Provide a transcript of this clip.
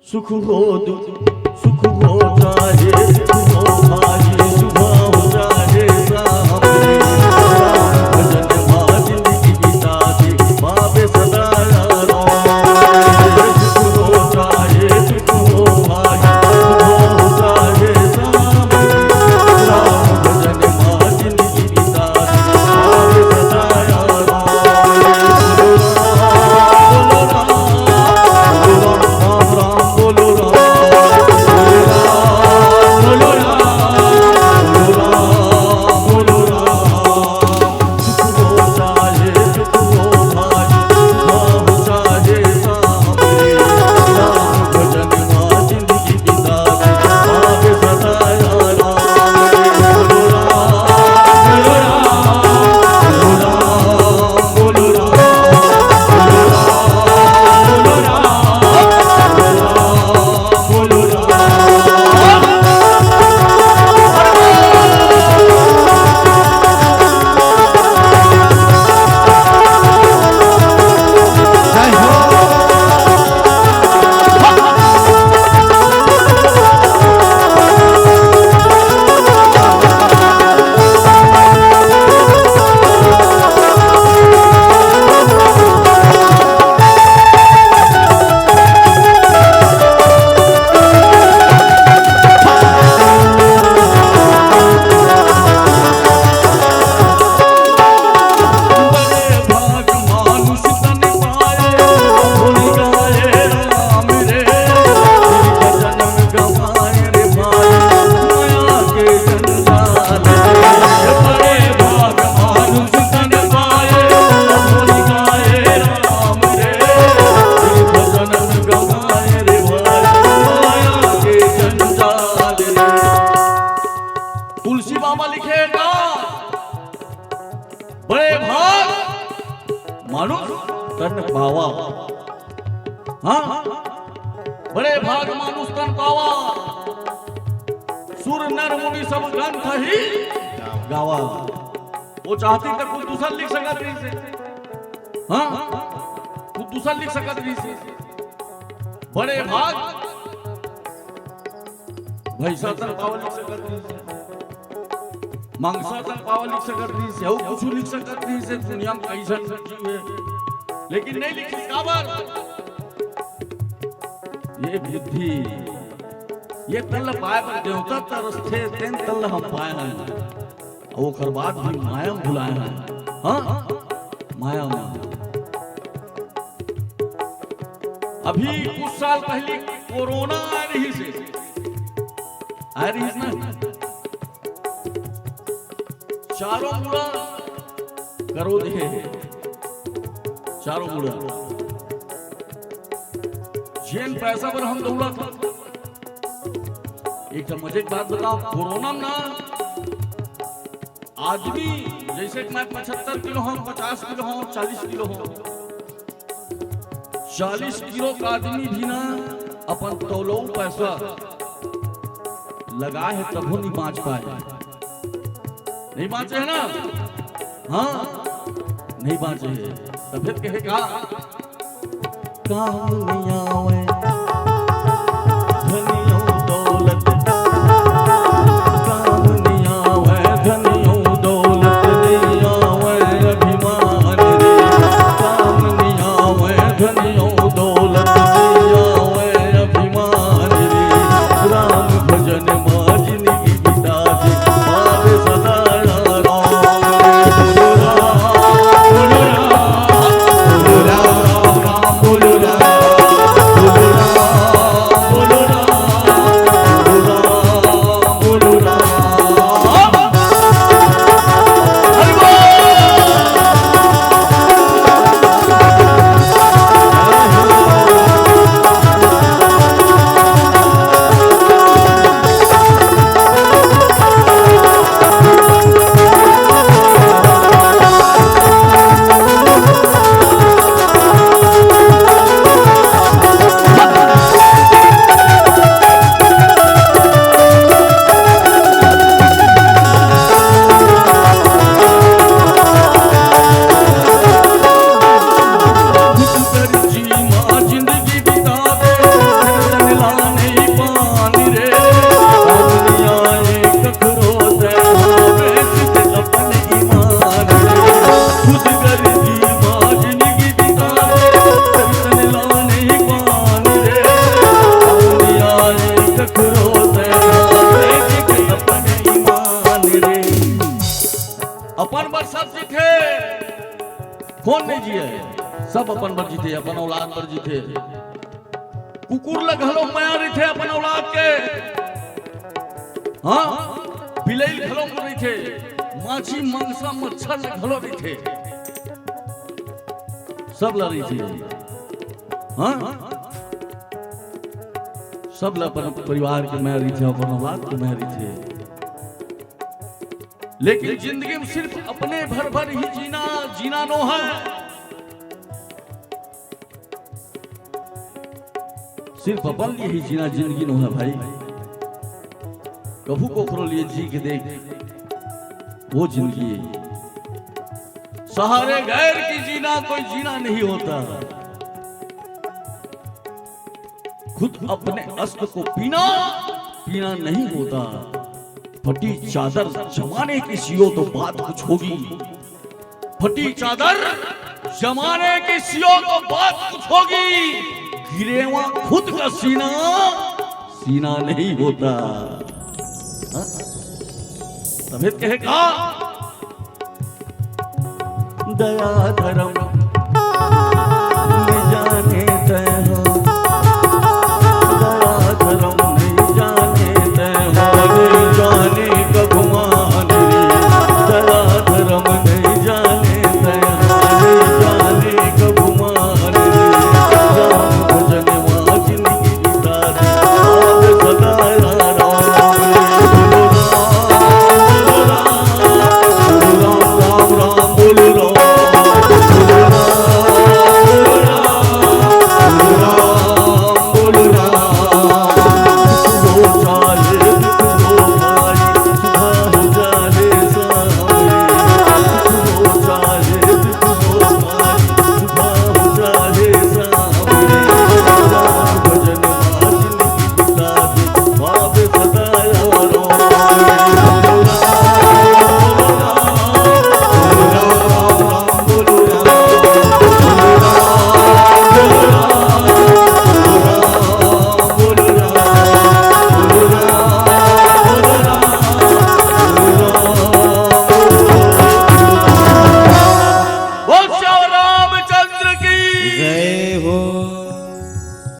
सुख हो सुख हो जाए, सुख हो भाई, सुबह हो जाए शाम रे। भजन माँ जिंदगी बिता दे, बाबे सदा यारो। सुख हो जाए, सुख हो भाई, सुबह हो जाए शाम रे। भजन माँ जिंदगी बिता दे, बाबे सदा यारो। तुलसी बाबा लिखेगा, बड़े भाग मानुष तन पावा। हाँ, बड़े भाग मानुष तन पावा, सुर नर मुनि सब ग्रंथ ही गावा। वो चाहती तो कुछ दूसरा लिख सकत नहीं से। हाँ, कुछ दूसरा लिख सकत नहीं से। बड़े भाग भैसा तन पावा लिख सकत नहीं से, मांगसा तक पावा लिख सकत नहीं से, और कुछ लिख सकत नहीं से। दुनिया में कैसन जीव है, लेकिन नहीं लिखी काबर। ये बुद्धि, ये तल पाए पर देवता तरसथे, तेन तल हम पाए हैं। और ओकर बाद भी माया भुलाए हैं। हाँ, माया में अभी कुछ साल पहले कोरोना आ रही से, आ रही है ना, चारों मुड़ा करो दे, चारों मुड़ा जेन पैसा पर हम दौड़ा था। एक तो मुझे एक बात बताओ, कोरोना में ना आदमी जैसे कि मैं 75 किलो हूं, 50 किलो हूं, 40 किलो हूं, 40 किलो का आदमी भी ना अपन तौलो पैसा लगा है तब नहीं बाँच पाए। नहीं बाँचे है ना? हाँ, नहीं बाँचे है। तब फिर कहेगा काम नहीं आवे धनियों दौलत, काम नहीं आवे धनियों दौलत, नहीं आवे अभिमान रे। काम नहीं आवे धनियों दौलत, नहीं आवे अभिमान रे। राम भजन माँ जिंदगी बिता दे, बाबे सदा अपन बर सब जीते, कौन नहीं जिए, सब अपन बर जीते, अपन औलाद बर जीते। कुकुर लग घलो माया रही थे अपन औलाद के, हाँ बिलाई घलो में रही थे, माछी मंगसा मच्छर लग घलो रही थे, सब लड़ी थी, हाँ सब अपन परिवार के मैरी थे, अपन औलाद के मैरी थे। लेकिन जिंदगी में सिर्फ अपने भर भर ही जीना नो है, सिर्फ अपन लिए ही जीना जिंदगी नो है भाई। कभू को लिए जी के देख, वो जिंदगी है। सहारे गैर की जीना कोई जीना नहीं होता, खुद अपने अस्त्र को पीना नहीं होता। फटी चादर जमाने की सियो तो बात कुछ होगी, फटी चादर जमाने की सियो तो बात कुछ होगी, गिरेवा खुद का सीना नहीं होता। तभी कहेगा दया धर्म न जाने तय हो, दया धर्म नहीं जाने तय हो, नहीं जाने कब माने, दया धर्म नहीं जाने तय हो, नहीं जाने कब माने। राम भजन मां जिंदगी बिता दे, आज सदा राम राम बोलो राम। जय हो।